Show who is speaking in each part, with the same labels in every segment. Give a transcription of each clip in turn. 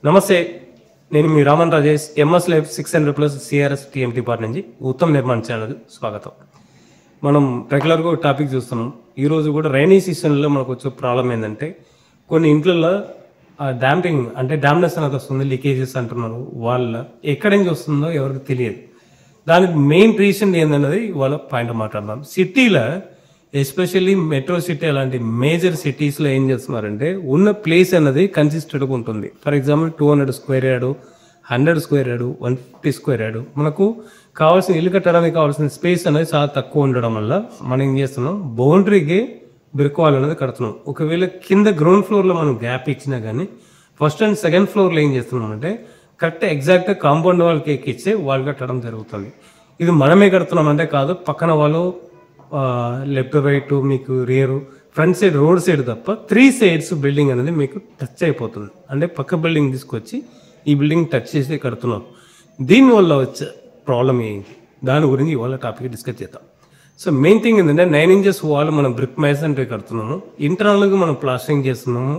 Speaker 1: నమస్తే, నేను మీ Raman Rajesh, MS life 600+ CRS TM department నుంచి ఉత్తమ్ నిర్మాణ్ ఛానల్ స్వాగతం. మనం రెగ్యులర్గా టాపిక్ చూస్తున్నాం. ఈరోజు కూడా రైనీ సీజన్లో మనకు వచ్చే ప్రాబ్లం ఏంటంటే కొన్ని ఇంట్లలో డాంపింగ్ అంటే డామ్నెస్ అనేది వస్తుంది, లీకేజెస్ అంటున్నారు. వాళ్ళ ఎక్కడి నుంచి వస్తుందో ఎవరికి తెలియదు. దానికి మెయిన్ రీజన్ ఏందన్నది ఇవాళ పాయింట్ మాట్లాడదాం. సిటీలో ఎస్పెషల్లీ మెట్రో సిటీ అలాంటి మేజర్ సిటీస్లో ఏం చేస్తున్నారంటే ఉన్న ప్లేస్ అనేది కన్సిస్టెంట్గా ఉంటుంది. For example 200 square yard, 100 square yard, 150 square yard మనకు కావాల్సిన ఇల్లు కట్టడానికి కావాల్సిన స్పేస్ అనేది చాలా తక్కువ ఉండడం వల్ల మనం ఏం చేస్తున్నాం, బౌండరీకి బ్రిక్ వాల్ అనేది కడుతున్నాం. ఒకవేళ కింద గ్రౌండ్ ఫ్లోర్లో మనం గ్యాప్ ఇచ్చినా కానీ ఫస్ట్ అండ్ సెకండ్ ఫ్లోర్లో ఏం చేస్తున్నాం అంటే కరెక్ట్ ఎగ్జాక్ట్గా కాంపౌండ్ వాల్కి ఎక్కిచ్చే వాల్ కట్టడం జరుగుతుంది. ఇది మనమే కడుతున్నాం అంటే కాదు, పక్కన వాళ్ళు లెఫ్ట్ రైట్ మీకు rear front side road side తప్ప 3 సైడ్స్ బిల్డింగ్ అనేది మీకు టచ్ అయిపోతుంది. అంటే పక్క బిల్డింగ్ తీసుకొచ్చి ఈ బిల్డింగ్ టచ్ చేసి కడుతున్నాం. దీనివల్ల వచ్చే ప్రాబ్లం ఏంటి, దాని గురించి ఇవాళ టాపిక్ డిస్కస్ చేద్దాం. సో మెయిన్ థింగ్ ఏంటంటే 9 ఇంచెస్ వాల్ మనం బ్రిక్ మేసన్రీ కడుతున్నాము. ఇంటర్నల్గా మనం ప్లాస్టరింగ్ చేస్తున్నాము,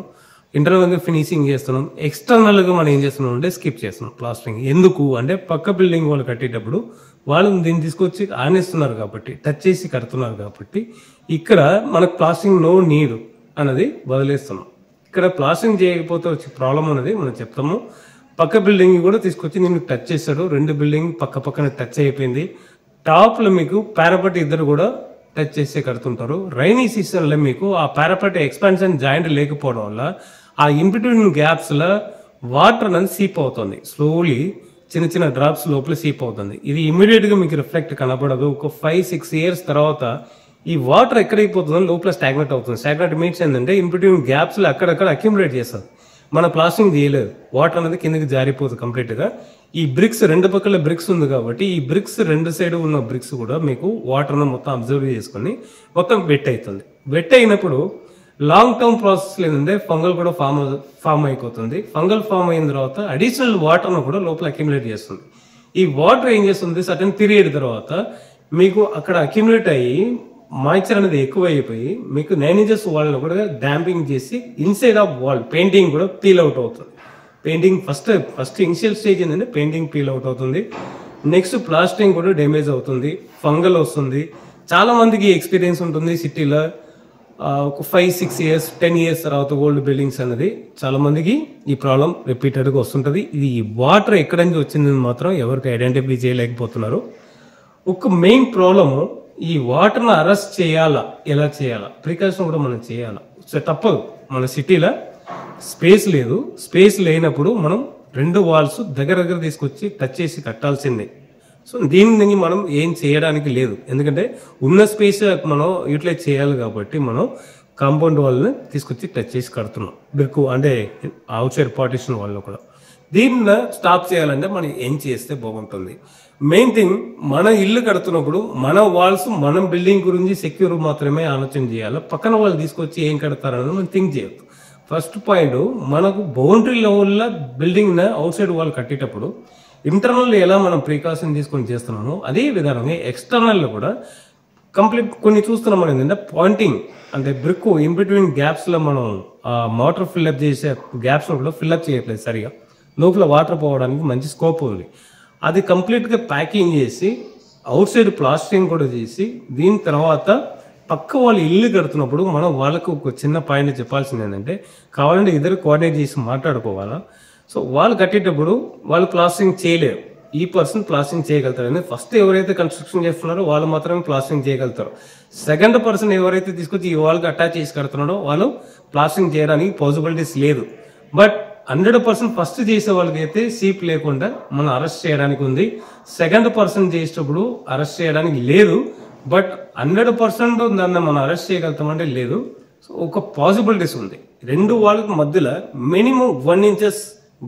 Speaker 1: ఇంటర్నల్గా ఫినిషింగ్ చేస్తున్నాం. ఎక్స్టర్నల్గా మనం ఏం చేస్తున్నాం అంటే స్కిప్ చేస్తున్నాం ప్లాస్టరింగ్. ఎందుకు అంటే పక్క బిల్డింగ్ వాళ్ళు కట్టేటప్పుడు వాళ్ళు దీన్ని తీసుకొచ్చి ఆనేస్తున్నారు కాబట్టి, టచ్ చేసి కడుతున్నారు కాబట్టి ఇక్కడ మనకు ప్లాస్టరింగ్ నో నీడ్ అనేది వదిలేస్తున్నాం. ఇక్కడ ప్లాస్టరింగ్ చేయకపోతే వచ్చే ప్రాబ్లం అనేది మనం చెప్తాము. పక్క బిల్డింగ్ కూడా తీసుకొచ్చి నేను టచ్ చేశాడు, 2 బిల్డింగ్ పక్క పక్కన టచ్ అయిపోయింది. టాప్లో మీకు పారాపెట్ ఇద్దరు కూడా టచ్ చేసి కడుతుంటారు. రైనీ సీజన్లో మీకు ఆ పారాపెట్ ఎక్స్పాన్షన్ జాయింట్ లేకపోవడం వల్ల ఆ ఇన్బిట్వీన్ గ్యాప్స్లో వాటర్ అనేది సీప్ అవుతుంది. స్లోలీ చిన్న చిన్న డ్రాప్స్ లోపల సీప్ అవుతుంది. ఇది ఇమీడియట్గా మీకు రిఫ్లెక్ట్ కనపడదు. ఒక 5-6 ఇయర్స్ తర్వాత ఈ వాటర్ ఎక్కడైపోతుందో లోపల స్టాగ్నెట్ అవుతుంది. స్టాగ్నెట్ మీన్స్ ఏంటంటే ఇన్బిట్వీన్ గ్యాప్స్లో అక్కడక్కడ అక్యుములేట్ చేస్తుంది. మన ప్లాస్టింగ్ చేయలేదు, వాటర్ అనేది కిందకి జారిపోతుంది కంప్లీట్గా. ఈ బ్రిక్స్ 2 పక్కల బ్రిక్స్ ఉంది కాబట్టి ఈ బ్రిక్స్ 2 సైడ్ ఉన్న బ్రిక్స్ కూడా మీకు వాటర్ మొత్తం అబ్జర్వ్ చేసుకొని మొత్తం వెట్ అవుతుంది. వెట్ అయినప్పుడు లాంగ్ టర్మ్ ప్రాసెస్ ఏంటంటే ఫంగల్ కూడా ఫామ్ అయిపోతుంది. ఫంగల్ ఫామ్ అయిన తర్వాత అడిషనల్ వాటర్ను కూడా లోపల అక్యుములేట్ చేస్తుంది. ఈ వాటర్ ఏం చేస్తుంది, సర్టన్ పీరియడ్ తర్వాత మీకు అక్కడ అక్యుములేట్ అయ్యి మాయిశ్చర్ అనేది ఎక్కువ అయిపోయి మీకు 9 ఇంచెస్ వాల్ కూడా డాంపింగ్ చేసి ఇన్సైడ్ ఆఫ్ వాల్ పెయింటింగ్ కూడా పీల్ అవుట్ అవుతుంది. పెయింటింగ్ ఫస్ట్ ఇనిషియల్ స్టేజ్ ఏంటంటే పెయింటింగ్ పీల్ అవుట్ అవుతుంది. నెక్స్ట్ ప్లాస్టరింగ్ కూడా డ్యామేజ్ అవుతుంది, ఫంగల్ వస్తుంది. చాలా మందికి ఎక్స్పీరియన్స్ ఉంటుంది సిటీలో. ఒక 5-6 ఇయర్స్ 10 ఇయర్స్ తర్వాత ఓల్డ్ బిల్డింగ్స్ అనేది చాలా మందికి ఈ ప్రాబ్లం రిపీటెడ్గా వస్తుంటుంది. ఇది వాటర్ ఎక్కడి నుంచి వచ్చిందని మాత్రం ఎవరికి ఐడెంటిఫై చేయలేకపోతున్నారు. ఒక మెయిన్ ప్రాబ్లము ఈ వాటర్ను అరెస్ట్ చేయాలా, ఎలా చేయాలా, ప్రికాషన్ కూడా మనం చేయాలా. సో తప్పదు, మన సిటీలో స్పేస్ లేదు. స్పేస్ లేనప్పుడు మనం 2 వాల్స్ దగ్గర తీసుకొచ్చి టచ్ చేసి కట్టాల్సిందే. సో దీన్ని మనం ఏం చేయడానికి లేదు, ఎందుకంటే ఉన్న స్పేస్ మనం యూటిలైజ్ చేయాలి కాబట్టి మనం కాంపౌండ్ వాల్ని తీసుకొచ్చి టచ్ చేసి కడుతున్నాం. బ్రిక్ అంటే అవుట్ సైడ్ పార్టిషన్ వాల్లో కూడా. దీన్ని స్టాప్ చేయాలంటే మనం ఏం చేస్తే బాగుంటుంది. మెయిన్ థింగ్, మన ఇల్లు కడుతున్నప్పుడు మన వాల్స్ మనం బిల్డింగ్ గురించి సెక్యూర్ మాత్రమే ఆలోచన చేయాలి. పక్కన వాళ్ళు తీసుకొచ్చి ఏం కడతారని మనం థింక్ చేయొద్దు. ఫస్ట్ పాయింట్, మనకు బౌండరీ లెవెల్లో బిల్డింగ్ అవుట్ సైడ్ వాల్ కట్టేటప్పుడు ఇంటర్నల్ ఎలా మనం ప్రికాషన్ తీసుకొని చేస్తున్నామో అదే విధానంగా ఎక్స్టర్నల్ కూడా కంప్లీట్ కొన్ని చూస్తున్నాం. మనం ఏంటంటే పాయింటింగ్ అంటే బ్రిక్ ఇన్ బిట్వీన్ గ్యాప్స్లో మనం మోటార్ ఫిల్అప్ చేసే గ్యాప్స్లో కూడా ఫిల్అప్ చేయట్లేదు సరిగా. లోపల వాటర్ పోవడానికి మంచి స్కోప్ ఉంది. అది కంప్లీట్గా ప్యాకింగ్ చేసి అవుట్ సైడ్ ప్లాస్టరింగ్ కూడా చేసి దీని తర్వాత పక్క వాళ్ళు ఇల్లు కడుతున్నప్పుడు మనం వాళ్ళకు ఒక చిన్న పాయింట్ చెప్పాల్సింది ఏంటంటే, కావాలంటే ఇద్దరు కోఆర్డినేట్ చేసి మాట్లాడుకోవాలా. సో వాళ్ళు కట్టేటప్పుడు వాళ్ళు ప్లాస్టరింగ్ చేయలేరు, ఈ పర్సన్ ప్లాస్టరింగ్ చేయగలుగుతారు. ఫస్ట్ ఎవరైతే కన్స్ట్రక్షన్ చేస్తున్నారో వాళ్ళు మాత్రమే ప్లాస్టరింగ్ చేయగలుగుతారు. సెకండ్ పర్సన్ ఎవరైతే తీసుకొచ్చి ఈ వాళ్ళకి అటాచ్ చేసి కడుతున్నారో వాళ్ళు ప్లాస్టరింగ్ చేయడానికి పాసిబిలిటీస్ లేదు. బట్ 100% ఫస్ట్ చేసే వాళ్ళకైతే సీప్ లేకుండా మనం అరెస్ట్ చేయడానికి ఉంది. సెకండ్ పర్సన్ చేసేటప్పుడు అరెస్ట్ చేయడానికి లేదు. బట్ 100% దాన్ని మనం అరెస్ట్ చేయగలుగుతామంటే లేదు. సో ఒక పాసిబిలిటీస్ ఉంది. 2 వాళ్ళకి మధ్యలో మినిమం 1 ఇంచెస్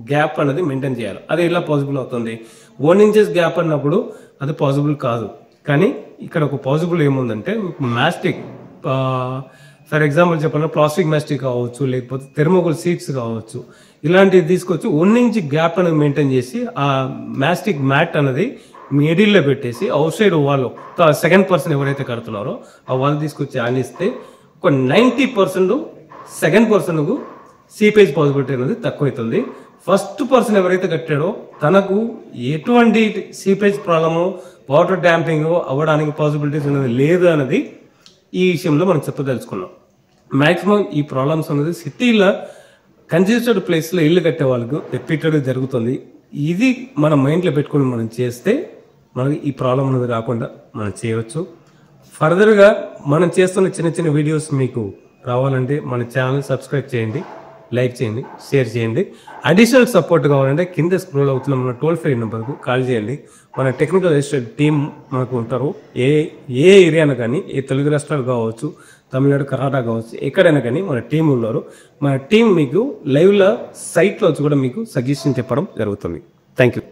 Speaker 1: గ్యాప్ అనేది మెయింటైన్ చేయాలి. అది ఎలా పాసిబుల్ అవుతుంది? 1 ఇంచెస్ గ్యాప్ అన్నప్పుడు అది పాసిబుల్ కాదు. కానీ ఇక్కడ ఒక పాసిబుల్ ఏముందంటే, మాస్టిక్ ఫర్ ఎగ్జాంపుల్ చెప్పాలంటే ప్లాస్టిక్ మాస్టిక్ కావచ్చు, లేకపోతే థెర్మోకోల్ సీట్స్ కావచ్చు, ఇలాంటివి తీసుకొచ్చి 1 ఇంచ్ గ్యాప్ అనేది మెయింటైన్ చేసి ఆ మాస్టిక్ మ్యాట్ అనేది మిడిల్లో పెట్టేసి out side wall second person ఎవరైతే కడుతున్నారో ఆ వాల్ తీసుకొచ్చి ఆనిస్తే ఒక 90% సెకండ్ పర్సన్కు సీపేజ్ పాసిబిలిటీ అనేది తక్కువైతుంది. ఫస్ట్ పర్సన్ ఎవరైతే కట్టాడో తనకు ఎటువంటి సీపేజ్ ప్రాబ్లము వాటర్ డ్యాంపింగ్ అవ్వడానికి పాసిబిలిటీస్ అనేది లేదు అనేది ఈ విషయంలో మనం చెప్పదలుచుకున్నాం. మ్యాక్సిమం ఈ ప్రాబ్లమ్స్ అనేది సిటీలో కంజెస్టెడ్ ప్లేస్లో ఇల్లు కట్టే వాళ్ళకు రిపీటెడ్గా జరుగుతుంది. ఇది మన మైండ్లో పెట్టుకుని మనం చేస్తే మనకి ఈ ప్రాబ్లం అనేది రాకుండా మనం చేయవచ్చు. ఫర్దర్గా మనం చేస్తున్న చిన్న చిన్న వీడియోస్ మీకు రావాలంటే మన ఛానల్ సబ్స్క్రైబ్ చేయండి, లైక్ చేయండి, షేర్ చేయండి. అడిషనల్ సపోర్ట్ కావాలంటే కింద స్క్రోల్ అవుతున్న మన టోల్ ఫ్రీ నెంబర్కు కాల్ చేయండి. మన టెక్నికల్ అసిస్టెంట్ టీం మనకు ఉంటారు. ఏ ఏరియాను కానీ, ఏ తెలుగు రాష్ట్రాలు కావచ్చు, తమిళనాడు, కర్ణాటక కావచ్చు, ఎక్కడైనా కానీ మన టీం ఉన్నారు. మన టీం మీకు లైవ్లో సైట్లో వచ్చి కూడా మీకు సజెషన్ చెప్పడం జరుగుతుంది. Thank you.